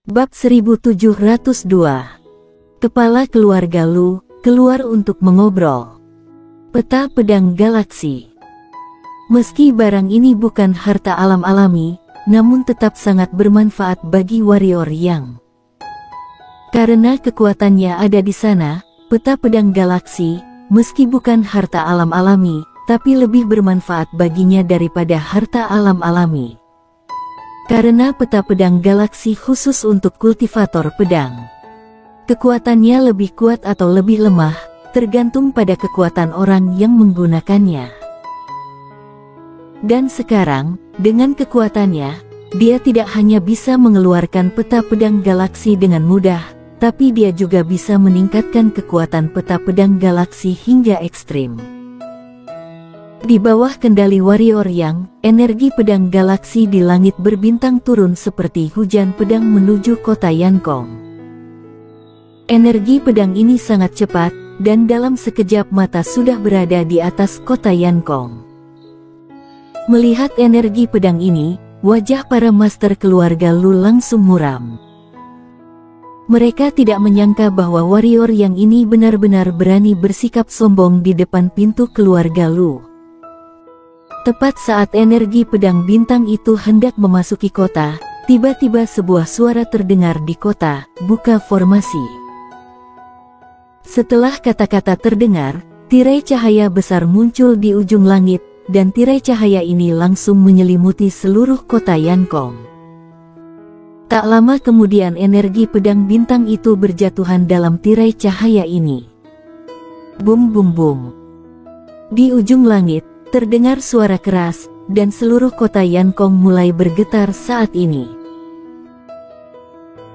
Bab 1702. Kepala keluarga Lu keluar untuk mengobrol. Peta pedang galaksi. Meski barang ini bukan harta alam alami, namun tetap sangat bermanfaat bagi warrior yang. Karena kekuatannya ada di sana, peta pedang galaksi, meski bukan harta alam alami, tapi lebih bermanfaat baginya daripada harta alam alami. Karena peta pedang galaksi khusus untuk kultivator pedang. Kekuatannya lebih kuat atau lebih lemah, tergantung pada kekuatan orang yang menggunakannya. Dan sekarang, dengan kekuatannya, dia tidak hanya bisa mengeluarkan peta pedang galaksi dengan mudah, tapi dia juga bisa meningkatkan kekuatan peta pedang galaksi hingga ekstrim. Di bawah kendali warrior yang, energi pedang galaksi di langit berbintang turun seperti hujan pedang menuju kota Yankong. Energi pedang ini sangat cepat, dan dalam sekejap mata sudah berada di atas kota Yankong. Melihat energi pedang ini, wajah para master keluarga Lu langsung muram. Mereka tidak menyangka bahwa warrior yang ini benar-benar berani bersikap sombong di depan pintu keluarga Lu. Tepat saat energi pedang bintang itu hendak memasuki kota, tiba-tiba sebuah suara terdengar di kota, "Buka formasi." Setelah kata-kata terdengar, tirai cahaya besar muncul di ujung langit, dan tirai cahaya ini langsung menyelimuti seluruh kota Yankong. Tak lama kemudian energi pedang bintang itu berjatuhan dalam tirai cahaya ini. Bum bum bum. Di ujung langit, terdengar suara keras, dan seluruh kota Yankong mulai bergetar saat ini.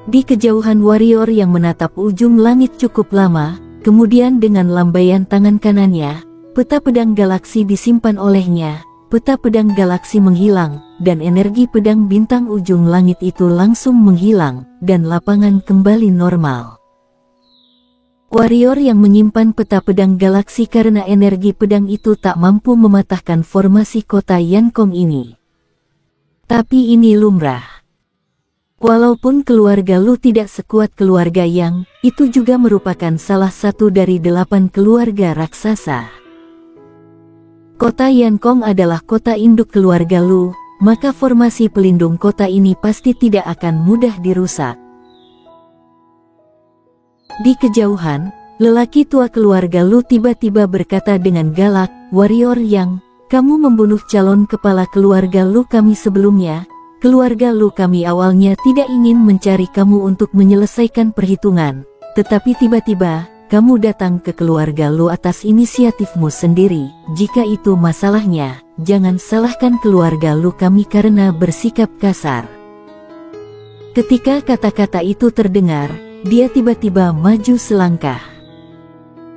Di kejauhan warrior yang menatap ujung langit cukup lama, kemudian dengan lambaian tangan kanannya, peta pedang galaksi disimpan olehnya, peta pedang galaksi menghilang, dan energi pedang bintang ujung langit itu langsung menghilang, dan lapangan kembali normal. Warrior yang menyimpan peta pedang galaksi karena energi pedang itu tak mampu mematahkan formasi kota Yankong ini. Tapi ini lumrah. Walaupun keluarga Lu tidak sekuat keluarga Yang, itu juga merupakan salah satu dari 8 keluarga raksasa. Kota Yankong adalah kota induk keluarga Lu, maka formasi pelindung kota ini pasti tidak akan mudah dirusak. Di kejauhan, lelaki tua keluarga Lu tiba-tiba berkata dengan galak, "Warrior Yang, kamu membunuh calon kepala keluarga Lu kami sebelumnya. Keluarga Lu kami awalnya tidak ingin mencari kamu untuk menyelesaikan perhitungan, tetapi tiba-tiba, kamu datang ke keluarga Lu atas inisiatifmu sendiri. Jika itu masalahnya, jangan salahkan keluarga Lu kami karena bersikap kasar." Ketika kata-kata itu terdengar, dia tiba-tiba maju selangkah.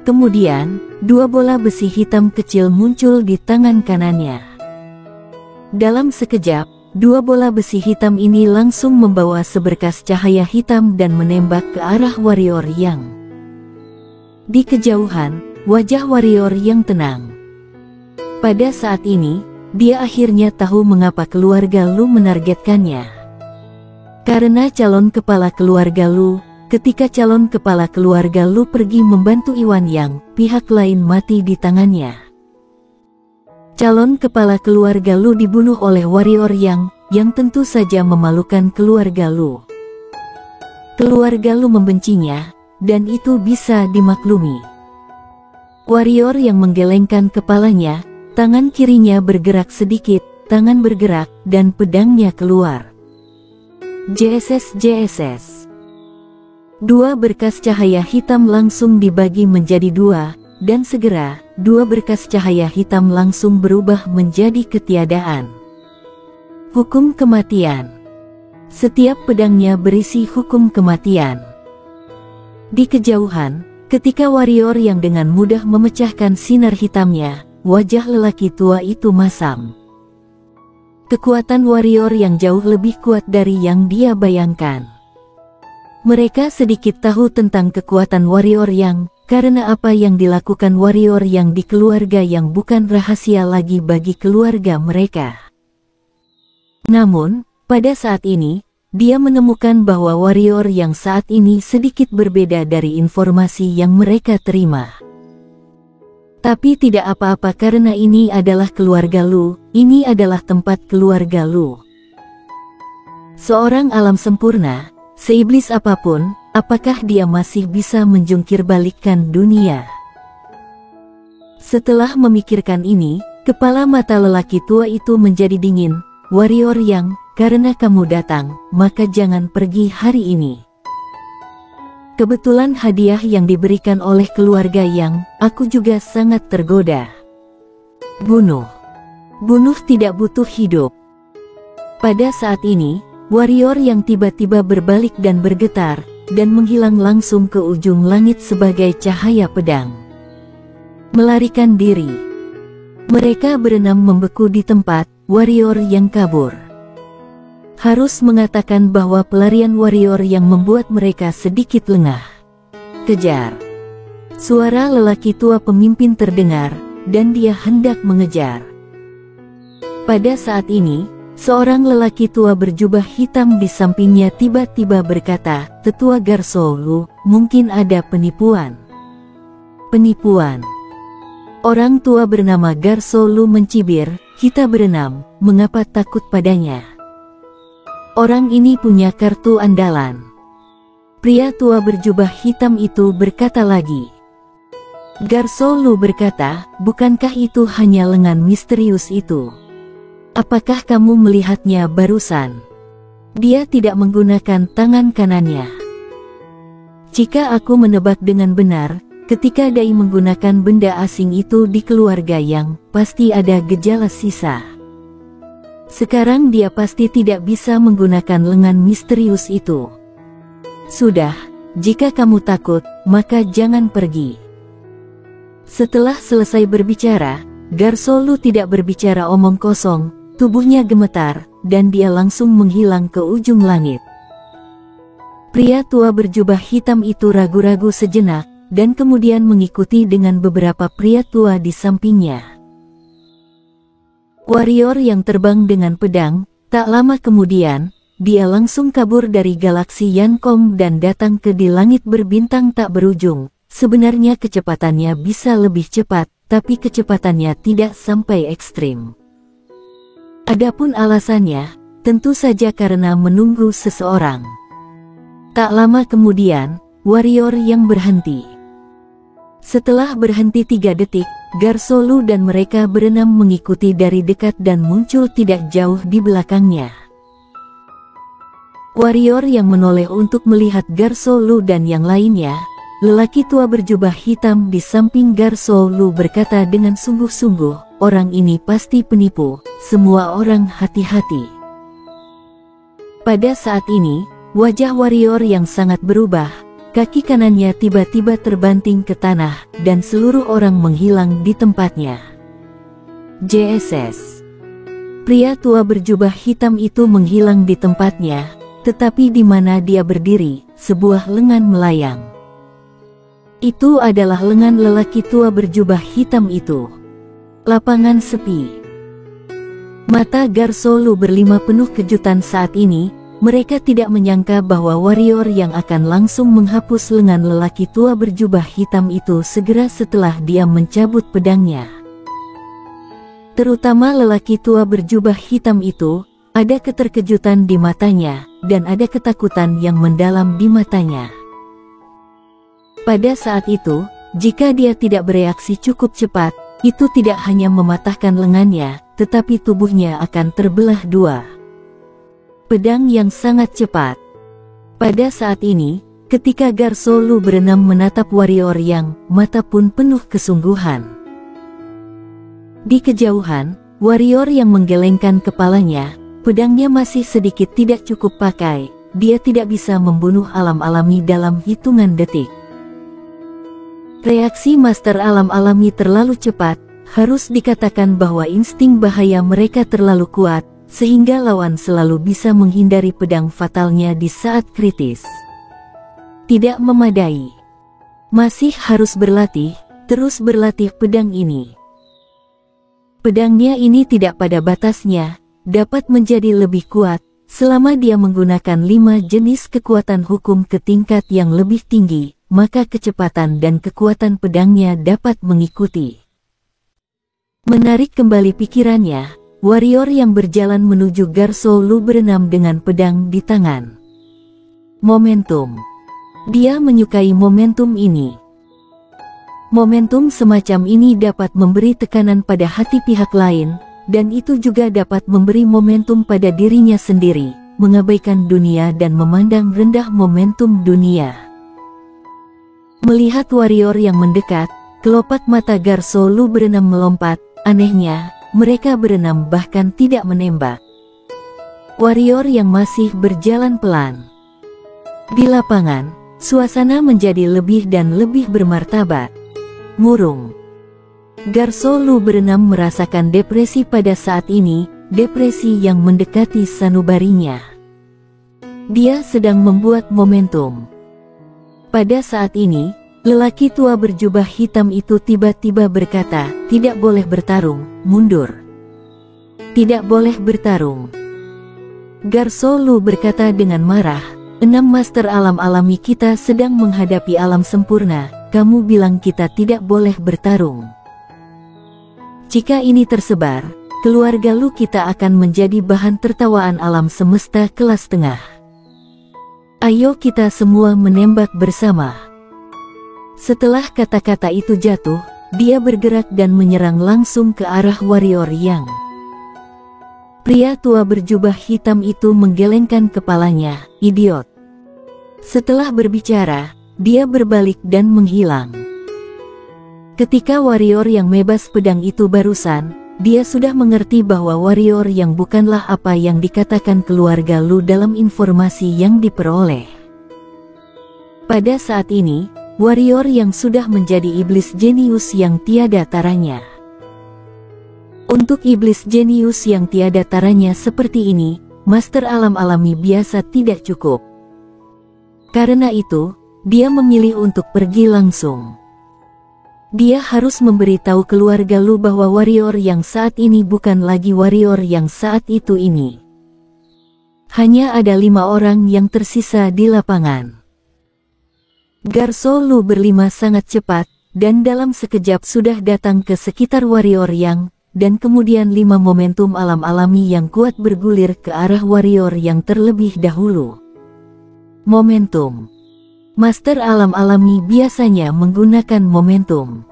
Kemudian, 2 bola besi hitam kecil muncul di tangan kanannya. Dalam sekejap, 2 bola besi hitam ini langsung membawa seberkas cahaya hitam dan menembak ke arah warrior Yang. Di kejauhan, wajah warrior Yang tenang. Pada saat ini, dia akhirnya tahu mengapa keluarga Lu menargetkannya. Karena calon kepala keluarga Lu, ketika calon kepala keluarga Lu pergi membantu Iwan Yang, pihak lain mati di tangannya. Calon kepala keluarga Lu dibunuh oleh warrior yang tentu saja memalukan keluarga Lu. Keluarga Lu membencinya, dan itu bisa dimaklumi. Warrior yang menggelengkan kepalanya, tangan kirinya bergerak sedikit, tangan bergerak, dan pedangnya keluar. JSS. 2 berkas cahaya hitam langsung dibagi menjadi 2, dan segera, 2 berkas cahaya hitam langsung berubah menjadi ketiadaan. Hukum kematian. Setiap pedangnya berisi hukum kematian. Di kejauhan, ketika warrior yang dengan mudah memecahkan sinar hitamnya, wajah lelaki tua itu masam. Kekuatan warrior yang jauh lebih kuat dari yang dia bayangkan. Mereka sedikit tahu tentang kekuatan warrior Yang, karena apa yang dilakukan warrior Yang di keluarga Yang bukan rahasia lagi bagi keluarga mereka. Namun, pada saat ini, dia menemukan bahwa warrior yang saat ini sedikit berbeda dari informasi yang mereka terima. Tapi tidak apa-apa karena ini adalah keluarga Lu, ini adalah tempat keluarga Lu. Seorang alam sempurna, seiblis apapun, apakah dia masih bisa menjungkir balikkan dunia? Setelah memikirkan ini, kepala mata lelaki tua itu menjadi dingin. Warrior Yang, karena kamu datang, maka jangan pergi hari ini. Kebetulan hadiah yang diberikan oleh keluarga Yang, aku juga sangat tergoda. Bunuh. Bunuh tidak butuh hidup. Pada saat ini, warrior Yang tiba-tiba berbalik dan bergetar, dan menghilang langsung ke ujung langit sebagai cahaya pedang. Melarikan diri. Mereka berenam membeku di tempat, warrior Yang kabur. Harus mengatakan bahwa pelarian warrior Yang membuat mereka sedikit lengah. Kejar. Suara lelaki tua pemimpin terdengar, dan dia hendak mengejar. Pada saat ini, seorang lelaki tua berjubah hitam di sampingnya tiba-tiba berkata, "Tetua Garso Lu, mungkin ada penipuan." Penipuan. Orang tua bernama Garso Lu mencibir, "Kita berenam, mengapa takut padanya? Orang ini punya kartu andalan." Pria tua berjubah hitam itu berkata lagi. Garso Lu berkata, "Bukankah itu hanya lengan misterius itu? Apakah kamu melihatnya barusan? Dia tidak menggunakan tangan kanannya. Jika aku menebak dengan benar, ketika Dai menggunakan benda asing itu di keluarga Yang, pasti ada gejala sisa. Sekarang dia pasti tidak bisa menggunakan lengan misterius itu. Sudah, jika kamu takut, maka jangan pergi." Setelah selesai berbicara, Garso Lu tidak berbicara omong kosong, tubuhnya gemetar, dan dia langsung menghilang ke ujung langit. Pria tua berjubah hitam itu ragu-ragu sejenak, dan kemudian mengikuti dengan beberapa pria tua di sampingnya. Warrior yang terbang dengan pedang, tak lama kemudian, dia langsung kabur dari galaksi Yankong dan datang ke di langit berbintang tak berujung. Sebenarnya kecepatannya bisa lebih cepat, tapi kecepatannya tidak sampai ekstrim. Adapun alasannya, tentu saja karena menunggu seseorang. Tak lama kemudian, warrior yang berhenti. Setelah berhenti 3 detik, Garso Lu dan mereka berenam mengikuti dari dekat dan muncul tidak jauh di belakangnya. Warrior yang menoleh untuk melihat Garso Lu dan yang lainnya, lelaki tua berjubah hitam di samping Garso Lu berkata dengan sungguh-sungguh, "Orang ini pasti penipu, semua orang hati-hati." Pada saat ini, wajah warrior yang sangat berubah. Kaki kanannya tiba-tiba terbanting ke tanah, dan seluruh orang menghilang di tempatnya. JSS. Pria tua berjubah hitam itu menghilang di tempatnya, tetapi di mana dia berdiri, sebuah lengan melayang. Itu adalah lengan lelaki tua berjubah hitam itu. Lapangan sepi. Mata Garso Lu berlima penuh kejutan saat ini. Mereka tidak menyangka bahwa warrior yang akan langsung menghapus lengan lelaki tua berjubah hitam itu segera setelah dia mencabut pedangnya. Terutama lelaki tua berjubah hitam itu, ada keterkejutan di matanya, dan ada ketakutan yang mendalam di matanya. Pada saat itu, jika dia tidak bereaksi cukup cepat, itu tidak hanya mematahkan lengannya, tetapi tubuhnya akan terbelah dua. Pedang yang sangat cepat. Pada saat ini, ketika Garso Lu berenam menatap warrior yang, mata pun penuh kesungguhan. Di kejauhan, warrior yang menggelengkan kepalanya, pedangnya masih sedikit tidak cukup pakai, dia tidak bisa membunuh alam alami dalam hitungan detik. Reaksi master alam alami terlalu cepat, harus dikatakan bahwa insting bahaya mereka terlalu kuat, sehingga lawan selalu bisa menghindari pedang fatalnya di saat kritis. Tidak memadai. Masih harus berlatih, terus berlatih pedang ini. Pedangnya ini tidak pada batasnya, dapat menjadi lebih kuat, Selama dia menggunakan 5 jenis kekuatan hukum ke tingkat yang lebih tinggi, maka kecepatan dan kekuatan pedangnya dapat mengikuti. Menarik kembali pikirannya, warrior yang berjalan menuju Garso Lu berenam dengan pedang di tangan. Momentum. Dia menyukai momentum ini. Momentum semacam ini dapat memberi tekanan pada hati pihak lain, dan itu juga dapat memberi momentum pada dirinya sendiri, mengabaikan dunia dan memandang rendah momentum dunia. Melihat warrior yang mendekat, kelopak mata Garso Lu berenam melompat. Anehnya, mereka berenam bahkan tidak menembak. Warrior yang masih berjalan pelan. Di lapangan, suasana menjadi lebih dan lebih bermartabat. Murung. Garso Lu berenam merasakan depresi pada saat ini, depresi yang mendekati sanubarinya. Dia sedang membuat momentum. Pada saat ini, lelaki tua berjubah hitam itu tiba-tiba berkata, "Tidak boleh bertarung, mundur. Tidak boleh bertarung." Garso Lu berkata dengan marah, "6 master alam alami kita sedang menghadapi alam sempurna, kamu bilang kita tidak boleh bertarung. Jika ini tersebar, keluarga Lu kita akan menjadi bahan tertawaan alam semesta kelas tengah. Ayo kita semua menembak bersama." Setelah kata-kata itu jatuh, dia bergerak dan menyerang langsung ke arah warrior yang. Pria tua berjubah hitam itu menggelengkan kepalanya, "Idiot." Setelah berbicara, dia berbalik dan menghilang. Ketika warrior yang mebas pedang itu barusan, dia sudah mengerti bahwa warrior yang bukanlah apa yang dikatakan keluarga Lu dalam informasi yang diperoleh. Pada saat ini, warrior yang sudah menjadi iblis jenius yang tiada taranya. Untuk iblis jenius yang tiada taranya seperti ini, master alam alami biasa tidak cukup. Karena itu, dia memilih untuk pergi langsung. Dia harus memberitahu keluarga Lu bahwa warrior yang saat ini bukan lagi warrior yang saat itu ini. Hanya ada 5 orang yang tersisa di lapangan. Garso Lu berlima sangat cepat, dan dalam sekejap sudah datang ke sekitar warrior yang, dan kemudian 5 momentum alam alami yang kuat bergulir ke arah warrior yang terlebih dahulu. Momentum. Master alam alami biasanya menggunakan momentum.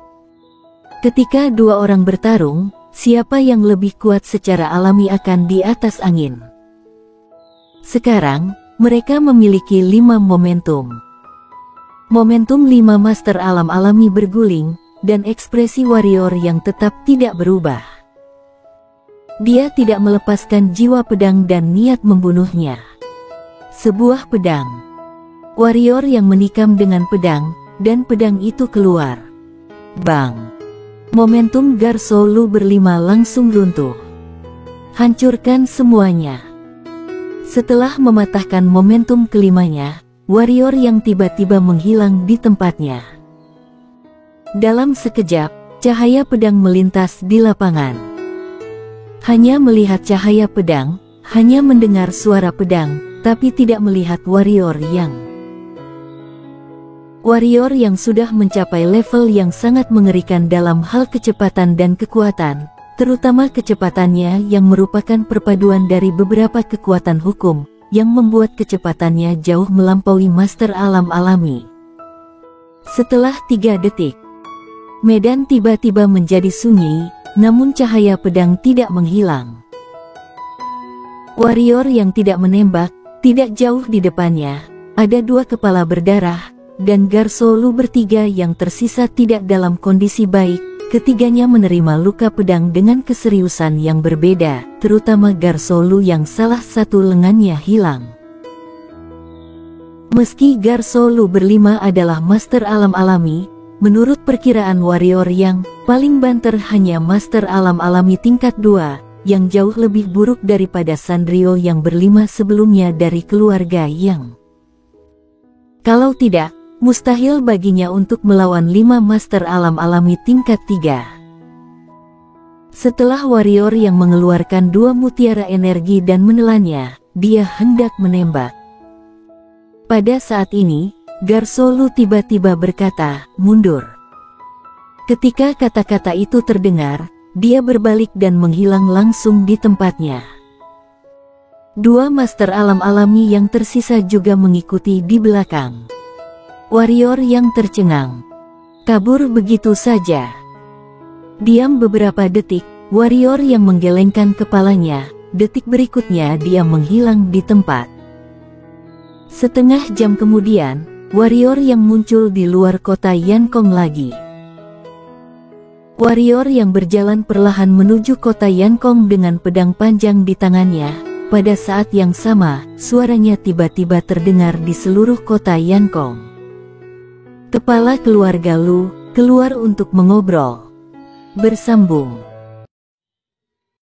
Ketika 2 orang bertarung, siapa yang lebih kuat secara alami akan di atas angin. Sekarang, mereka memiliki 5 momentum. Momentum 5 master alam alami berguling, dan ekspresi warrior yang tetap tidak berubah. Dia tidak melepaskan jiwa pedang dan niat membunuhnya. Sebuah pedang. Warrior yang menikam dengan pedang, dan pedang itu keluar. Bang! Momentum Garso Lu berlima langsung runtuh. Hancurkan semuanya. Setelah mematahkan momentum kelimanya, warrior yang tiba-tiba menghilang di tempatnya. Dalam sekejap, cahaya pedang melintas di lapangan. Hanya melihat cahaya pedang, hanya mendengar suara pedang, tapi tidak melihat warrior yang. Warrior yang sudah mencapai level yang sangat mengerikan dalam hal kecepatan dan kekuatan, terutama kecepatannya yang merupakan perpaduan dari beberapa kekuatan hukum, yang membuat kecepatannya jauh melampaui master alam alami. Setelah 3 detik, medan tiba-tiba menjadi sunyi, namun cahaya pedang tidak menghilang. Warrior yang tidak menembak, tidak jauh di depannya, ada 2 kepala berdarah, dan Garso Lu bertiga yang tersisa tidak dalam kondisi baik. Ketiganya menerima luka pedang dengan keseriusan yang berbeda, terutama Garso Lu yang salah satu lengannya hilang. Meski Garso Lu berlima adalah master alam alami, menurut perkiraan warrior yang paling banter hanya master alam alami tingkat 2, yang jauh lebih buruk daripada Sanrio yang berlima sebelumnya dari keluarga yang. Kalau tidak, mustahil baginya untuk melawan 5 master alam alami tingkat 3. Setelah warrior yang mengeluarkan 2 mutiara energi dan menelannya, dia hendak menembak. Pada saat ini, Garso Lu tiba-tiba berkata, "Mundur." Ketika kata-kata itu terdengar, dia berbalik dan menghilang langsung di tempatnya. Dua master alam alami yang tersisa juga mengikuti di belakang. Warrior yang tercengang kabur begitu saja. Diam beberapa detik, warrior yang menggelengkan kepalanya, detik berikutnya dia menghilang di tempat. Setengah jam kemudian, warrior yang muncul di luar kota Yankong lagi. Warrior yang berjalan perlahan menuju kota Yankong dengan pedang panjang di tangannya. Pada saat yang sama, suaranya tiba-tiba terdengar di seluruh kota Yankong. Kepala keluarga Lu keluar untuk mengobrol. Bersambung.